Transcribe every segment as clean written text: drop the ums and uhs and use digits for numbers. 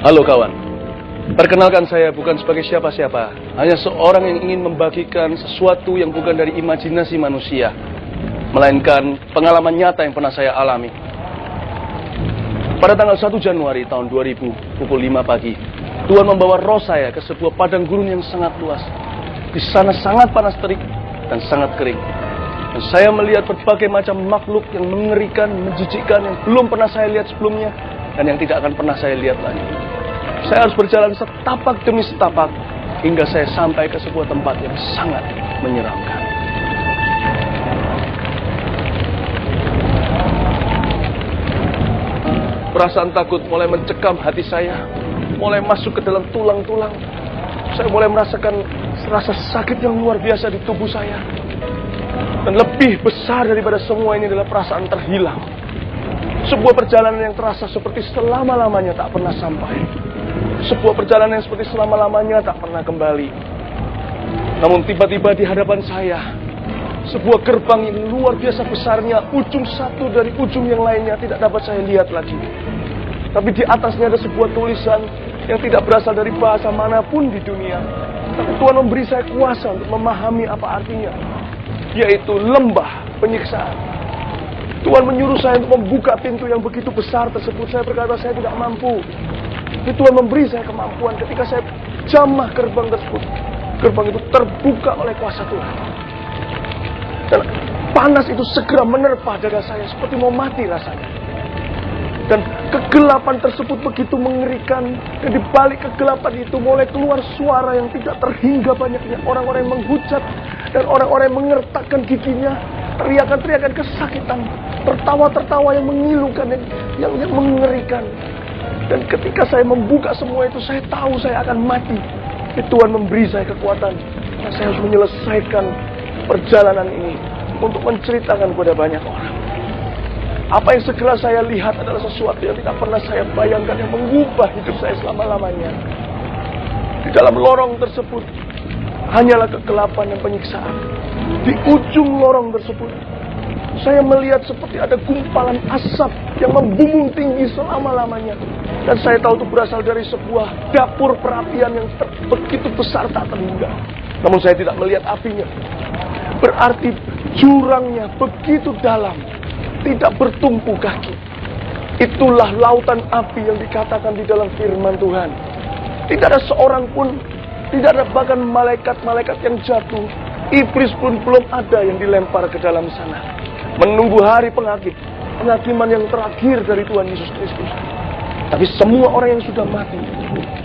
Halo kawan, perkenalkan saya bukan sebagai siapa-siapa, hanya seorang yang ingin membagikan sesuatu yang bukan dari imajinasi manusia, melainkan pengalaman nyata yang pernah saya alami. Pada tanggal 1 Januari tahun 2000, pukul 5 pagi, Tuhan membawa roh saya ke sebuah padang gurun yang sangat luas. Di sana sangat panas terik dan sangat kering. Dan saya melihat berbagai macam makhluk yang mengerikan, menjijikkan, yang belum pernah saya lihat sebelumnya, dan yang tidak akan pernah saya lihat lagi. Saya harus berjalan setapak demi setapak, hingga saya sampai ke sebuah tempat yang sangat menyeramkan. Perasaan takut mulai mencekam hati saya, mulai masuk ke dalam tulang-tulang. Saya mulai merasakan rasa sakit yang luar biasa di tubuh saya. Dan lebih besar daripada semua ini adalah perasaan terhilang. Sebuah perjalanan yang terasa seperti selama-lamanya tak pernah sampai. Sebuah perjalanan yang seperti selama-lamanya tak pernah kembali. Namun tiba-tiba di hadapan saya, sebuah gerbang yang luar biasa besarnya, ujung satu dari ujung yang lainnya tidak dapat saya lihat lagi. Tapi di atasnya ada sebuah tulisan yang tidak berasal dari bahasa manapun di dunia. Tapi Tuhan memberi saya kuasa untuk memahami apa artinya, yaitu lembah penyiksaan. Tuhan menyuruh saya untuk membuka pintu yang begitu besar tersebut. Saya berkata saya tidak mampu. Tapi Tuhan memberi saya kemampuan ketika saya jamah gerbang tersebut. Gerbang itu terbuka oleh kuasa Tuhan. Dan panas itu segera menerpa dada saya seperti mau mati rasanya. Dan kegelapan tersebut begitu mengerikan. Dan di balik kegelapan itu mulai keluar suara yang tidak terhingga banyaknya. Orang-orang yang menghujat dan orang-orang yang mengertakkan giginya. Teriakan-teriakan kesakitan. Tertawa-tertawa yang mengilukan, yang mengerikan. Dan ketika saya membuka semua itu, saya tahu saya akan mati. Tapi Tuhan memberi saya kekuatan. Karena saya harus menyelesaikan perjalanan ini untuk menceritakan kepada banyak orang. Apa yang segera saya lihat adalah sesuatu yang tidak pernah saya bayangkan, yang mengubah hidup saya selama-lamanya. Di dalam lorong tersebut hanyalah kegelapan dan penyiksaan. Di ujung lorong tersebut saya melihat seperti ada gumpalan asap yang membumbung tinggi selama-lamanya. Dan saya tahu itu berasal dari sebuah dapur perapian yang begitu besar tak terhingga. Namun saya tidak melihat apinya. Berarti jurangnya begitu dalam, tidak bertumpu kaki. Itulah lautan api yang dikatakan di dalam firman Tuhan. Tidak ada seorang pun, tidak ada bahkan malaikat-malaikat yang jatuh. Iblis pun belum ada yang dilempar ke dalam sana. Menunggu hari penghakiman yang terakhir dari Tuhan Yesus Kristus. Tapi semua orang yang sudah mati,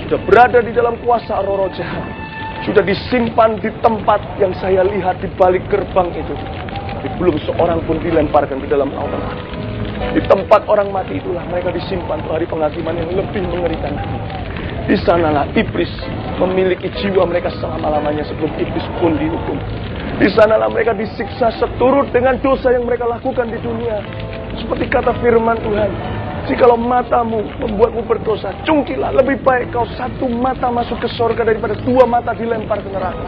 sudah berada di dalam kuasa roh-roh jahat, sudah disimpan di tempat yang saya lihat di balik gerbang itu. Tapi belum seorang pun dilemparkan ke dalam lautan api. Di tempat orang mati itulah mereka disimpan untuk hari penghakiman yang lebih mengerikan lagi. Di sanalah iblis memiliki jiwa mereka selama-lamanya sebelum iblis pun dihukum. Di sanalah mereka disiksa seturut dengan dosa yang mereka lakukan di dunia. Seperti kata firman Tuhan, jikalau matamu membuatmu berdosa, cungkilah, lebih baik kau satu mata masuk ke surga daripada dua mata dilempar ke neraka.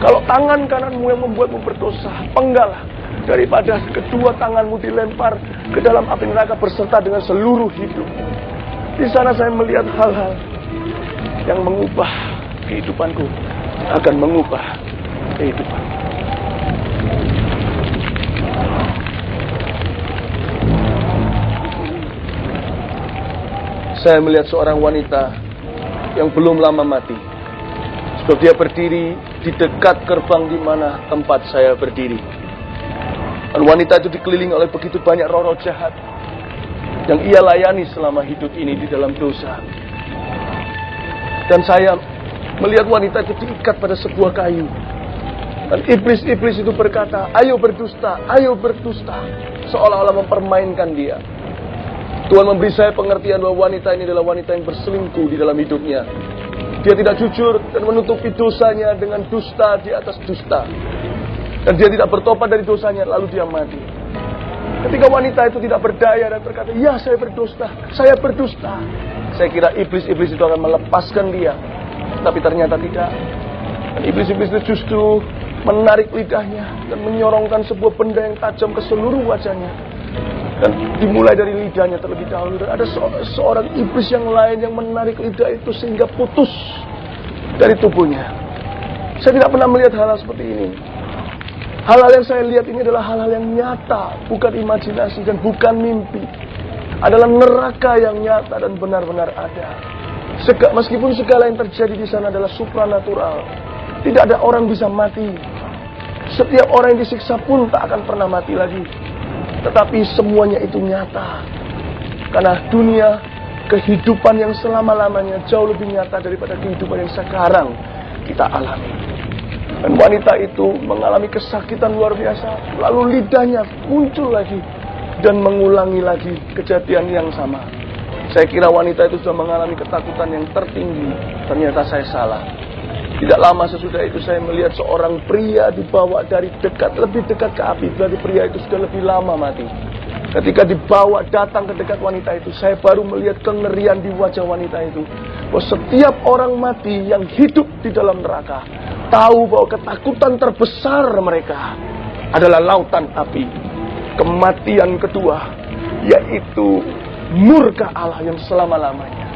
Kalau tangan kananmu yang membuatmu berdosa, penggalah daripada kedua tanganmu dilempar ke dalam api neraka berserta dengan seluruh hidup. Di sana saya melihat hal-hal yang mengubah kehidupanku, akan mengubah kehidupan. Saya melihat seorang wanita yang belum lama mati. Sebab dia berdiri di dekat gerbang di mana tempat saya berdiri. Dan wanita itu dikelilingi oleh begitu banyak roh-roh jahat yang ia layani selama hidup ini di dalam dosa. Dan saya melihat wanita itu diikat pada sebuah kayu. Dan iblis-iblis itu berkata, ayo berdusta, seolah-olah mempermainkan dia. Tuhan memberi saya pengertian bahwa wanita ini adalah wanita yang berselingkuh di dalam hidupnya. Dia tidak jujur dan menutupi dosanya dengan dusta di atas dusta. Dan dia tidak bertobat dari dosanya, lalu dia mati. Ketika wanita itu tidak berdaya dan berkata, ya saya berdusta. Saya kira iblis-iblis itu akan melepaskan dia. Tapi ternyata tidak. Dan iblis-iblis itu justru menarik lidahnya dan menyorongkan sebuah benda yang tajam ke seluruh wajahnya. Dan dimulai dari lidahnya terlebih dahulu. Dan ada seorang iblis yang lain yang menarik lidah itu sehingga putus dari tubuhnya. Saya tidak pernah melihat hal-hal seperti ini. Hal-hal yang saya lihat ini adalah hal-hal yang nyata, bukan imajinasi dan bukan mimpi. Adalah neraka yang nyata dan benar-benar ada. Meskipun segala yang terjadi di sana adalah supranatural, tidak ada orang bisa mati. Setiap orang yang disiksa pun tak akan pernah mati lagi. Tetapi semuanya itu nyata. Karena dunia, kehidupan yang selama-lamanya jauh lebih nyata daripada kehidupan yang sekarang kita alami. Dan wanita itu mengalami kesakitan luar biasa. Lalu lidahnya muncul lagi dan mengulangi lagi kejadian yang sama. Saya kira wanita itu sudah mengalami ketakutan yang tertinggi. Ternyata saya salah. Tidak lama sesudah itu saya melihat seorang pria dibawa dari dekat, lebih dekat ke api. Berarti pria itu sudah lebih lama mati. Ketika dibawa datang ke dekat wanita itu, saya baru melihat kengerian di wajah wanita itu. Bahwa setiap orang mati yang hidup di dalam neraka tahu bahwa ketakutan terbesar mereka adalah lautan api. Kematian kedua, yaitu murka Allah yang selama-lamanya.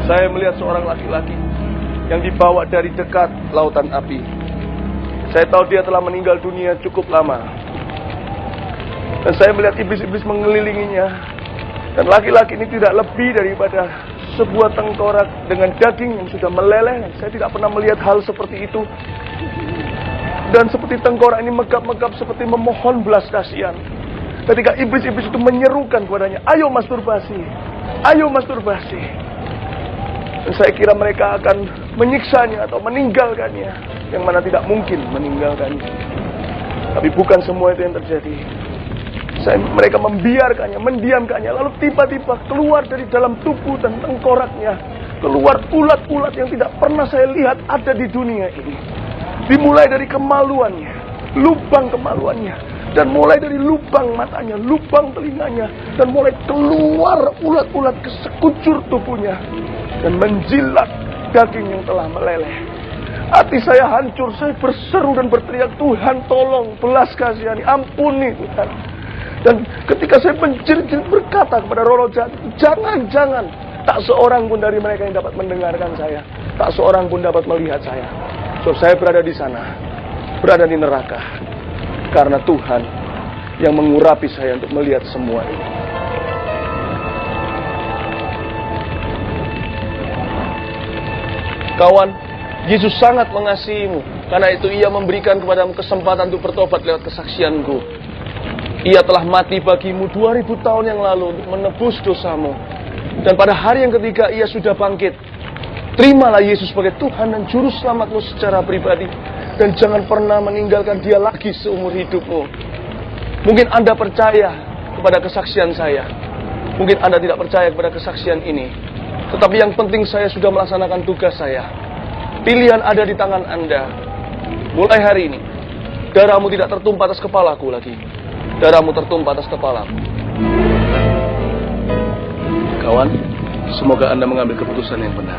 Saya melihat seorang laki-laki yang dibawa dari dekat lautan api. Saya tahu dia telah meninggal dunia cukup lama. Dan saya melihat iblis-iblis mengelilinginya. Dan laki-laki ini tidak lebih daripada sebuah tengkorak dengan daging yang sudah meleleh. Saya tidak pernah melihat hal seperti itu. Dan seperti tengkorak ini megap-megap seperti memohon belas kasihan. Ketika iblis-iblis itu menyerukan kepadanya, ayo masturbasi, ayo masturbasi. Dan saya kira mereka akan menyiksanya atau meninggalkannya. Yang mana tidak mungkin meninggalkannya. Tapi bukan semua itu yang terjadi. Mereka membiarkannya, mendiamkannya. Lalu tiba-tiba keluar dari dalam tubuh dan tengkoraknya. Keluar ulat-ulat yang tidak pernah saya lihat ada di dunia ini. Dimulai dari kemaluannya, lubang kemaluannya. Dan mulai dari lubang matanya, lubang telinganya. Dan mulai keluar ulat-ulat ke sekujur tubuhnya. Dan menjilat daging yang telah meleleh. Hati saya hancur, saya berseru dan berteriak, Tuhan tolong, belas kasihani, ampuni Tuhan. Dan ketika saya menjerit-jerit berkata kepada roh-roh jahat, jangan, tak seorang pun dari mereka yang dapat mendengarkan saya. Tak seorang pun dapat melihat saya. So, saya berada di sana, berada di neraka. Karena Tuhan yang mengurapi saya untuk melihat semua ini. Kawan, Yesus sangat mengasihimu. Karena itu ia memberikan kepadamu kesempatan untuk bertobat lewat kesaksianku. Ia telah mati bagimu 2000 tahun yang lalu untuk menebus dosamu. Dan pada hari yang ketiga ia sudah bangkit. Terimalah Yesus sebagai Tuhan dan Juru Selamatmu secara pribadi. Dan jangan pernah meninggalkan dia lagi seumur hidupmu. Mungkin Anda percaya kepada kesaksian saya. Mungkin Anda tidak percaya kepada kesaksian ini. Tetapi yang penting saya sudah melaksanakan tugas saya. Pilihan ada di tangan Anda. Mulai hari ini, darahmu tidak tertumpah atas kepalaku lagi. Darahmu tertumpah atas kepalaku. Kawan, semoga Anda mengambil keputusan yang benar.